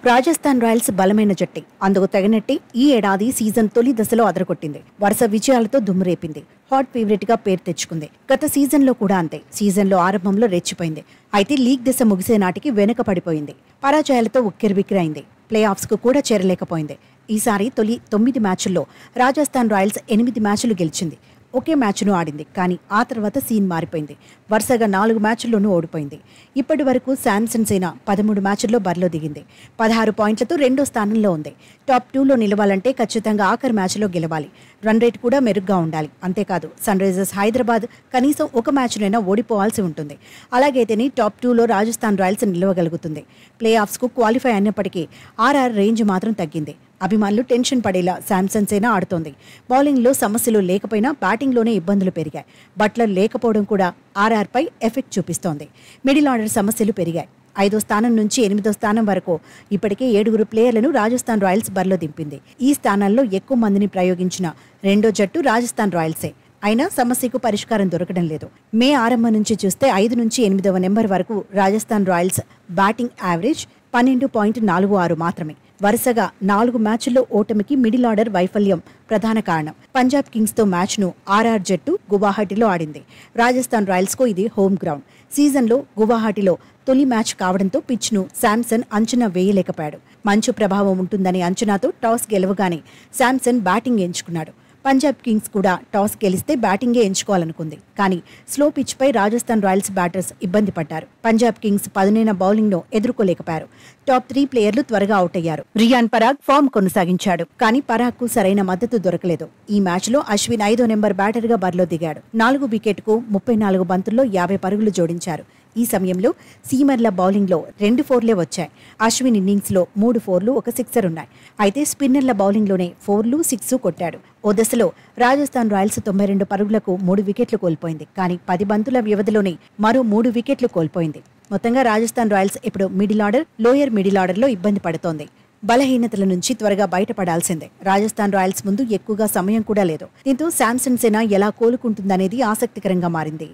Rajasthan Royals బలమైన జట్టే. అందుకు తగినట్టే ఈ ఏడాది సీజన్ తొలి దశలో అదరగొట్టింది. వరుస విజయాలతో దుమ్మురేపింది. హాట్ ఫేవరెట్ గా పేరు తెచ్చుకుంది. గత సీజన్లో కూడా అంతే. సీజన్లో ఆరంభంలో రెచ్చిపోయింది. అయితే లీగ్ దశ ముగిసే నాటికి వెనుక పడిపోయింది. పరాజయాలతో ఉక్కిరిబిక్కిరైంది. ప్లే ఆఫ్స్ కు కూడా చేరలేకపోయింది. ఈసారి తొలి 9 మ్యాచ్ల్లో రాజస్థాన్ రాయల్స్ 8 మ్యాచ్లు గెలిచింది. ఒకే మ్యాచ్ను ఆడింది. కానీ ఆ తర్వాత సీన్ మారిపోయింది. వరుసగా 4 మ్యాచ్ల్లోనూ ఓడిపోయింది. ఇప్పటి వరకు శాంసన్ సేన 13 మ్యాచ్ల్లో బరిలో దిగింది. 16 పాయింట్లతో రెండో స్థానంలో ఉంది. టాప్ 2లో నిలవాలంటే ఖచ్చితంగా ఆఖరి మ్యాచ్లో గెలవాలి. రన్ రేట్ కూడా మెరుగ్గా ఉండాలి. అంతేకాదు సన్ రైజర్స్ హైదరాబాద్ కనీసం ఒక మ్యాచ్నైనా ఓడిపోవాల్సి ఉంటుంది. అలాగైతేనే టాప్ 2లో రాజస్థాన్ రాయల్స్ నిలవగలుగుతుంది. ప్లే ఆఫ్స్కు క్వాలిఫై అయినప్పటికీ ఆర్ఆర్ రేంజ్ మాత్రం తగ్గింది. అభిమానులు టెన్షన్ పడేలా శాంసన్ సేన ఆడుతోంది. బౌలింగ్లో సమస్యలు లేకపోయినా బ్యాటింగ్లోనే ఇబ్బందులు పెరిగాయి. బట్లర్ లేకపోవడం కూడా ఆర్ఆర్పై ఎఫెక్ట్ చూపిస్తోంది. మిడిల్ ఆర్డర్ సమస్యలు పెరిగాయి. 5వ స్థానం నుంచి 8వ స్థానం వరకు ఇప్పటికే 7 ప్లేయర్లను రాజస్థాన్ రాయల్స్ బరిలో దింపింది. ఈ స్థానాల్లో ఎక్కువ మందిని ప్రయోగించిన రెండో జట్టు రాజస్థాన్ రాయల్సే. అయినా సమస్యకు పరిష్కారం దొరకడం లేదు. మే ఆరంభం నుంచి చూస్తే 5 నుంచి 8వ నెంబర్ వరకు రాజస్థాన్ రాయల్స్ బ్యాటింగ్ యావరేజ్ 12.46 మాత్రమే. వరుసగా 4 మ్యాచ్ల్లో ఓటమికి మిడిల్ ఆర్డర్ వైఫల్యం ప్రధాన కారణం. పంజాబ్ కింగ్స్తో మ్యాచ్ను ఆర్ఆర్ జట్టు గువాహటిలో ఆడింది. రాజస్థాన్ రాయల్స్కు ఇది హోమ్ గ్రౌండ్. సీజన్లో గువాహటిలో తొలి మ్యాచ్ కావడంతో పిచ్ను శాంసన్ అంచనా వేయలేకపోయాడు. మంచు ప్రభావం ఉంటుందనే అంచనాతో టాస్ గెలవగానే శాంసన్ బ్యాటింగ్ ఎంచుకున్నాడు. పంజాబ్ కింగ్స్ కూడా టాస్ గెలిస్తే బ్యాటింగే ఎంచుకోవాలనుకుంది. కానీ స్లో పిచ్పై రాజస్థాన్ రాయల్స్ బ్యాటర్స్ ఇబ్బంది పడ్డారు. పంజాబ్ కింగ్స్ పదునైన బౌలింగ్ను ఎదుర్కోలేకపోయారు. టాప్ 3 ప్లేయర్లు త్వరగా అవుట్ అయ్యారు. రియాన్ పరాగ్ ఫామ్ కొనసాగించాడు. కానీ పరాగ్కు సరైన మద్దతు దొరకలేదు. ఈ మ్యాచ్లో అశ్విన్ 5వ నెంబర్ బ్యాటర్గా బరిలో దిగాడు. 4 వికెట్కు 34 బంతుల్లో 50 పరుగులు జోడించారు. ఈ సమయంలో సీమర్ల బౌలింగ్లో 2 4లే వచ్చాయి. అశ్విన్ ఇన్నింగ్స్లో 3 4లు 1 సిక్సర్ ఉన్నాయి. అయితే స్పిన్నర్ల బౌలింగ్లోనే 4లు 6 కొట్టాడు. ఓ దశలో రాజస్థాన్ రాయల్స్ 92 పరుగులకు 3 వికెట్లు కోల్పోయింది. కానీ 10 బంతుల వ్యవధిలోనే మరో 3 వికెట్లు కోల్పోయింది. మొత్తంగా రాజస్థాన్ రాయల్స్ ఇప్పుడు మిడిల్ ఆర్డర్, లోయర్ మిడిల్ ఆర్డర్లో ఇబ్బంది పడుతోంది. బలహీనతల నుంచి త్వరగా బయటపడాల్సిందే. రాజస్థాన్ రాయల్స్ ముందు ఎక్కువగా సమయం కూడా లేదు. దీంతో శాంసన్ సేన ఎలా కోలుకుంటుందనేది ఆసక్తికరంగా మారింది.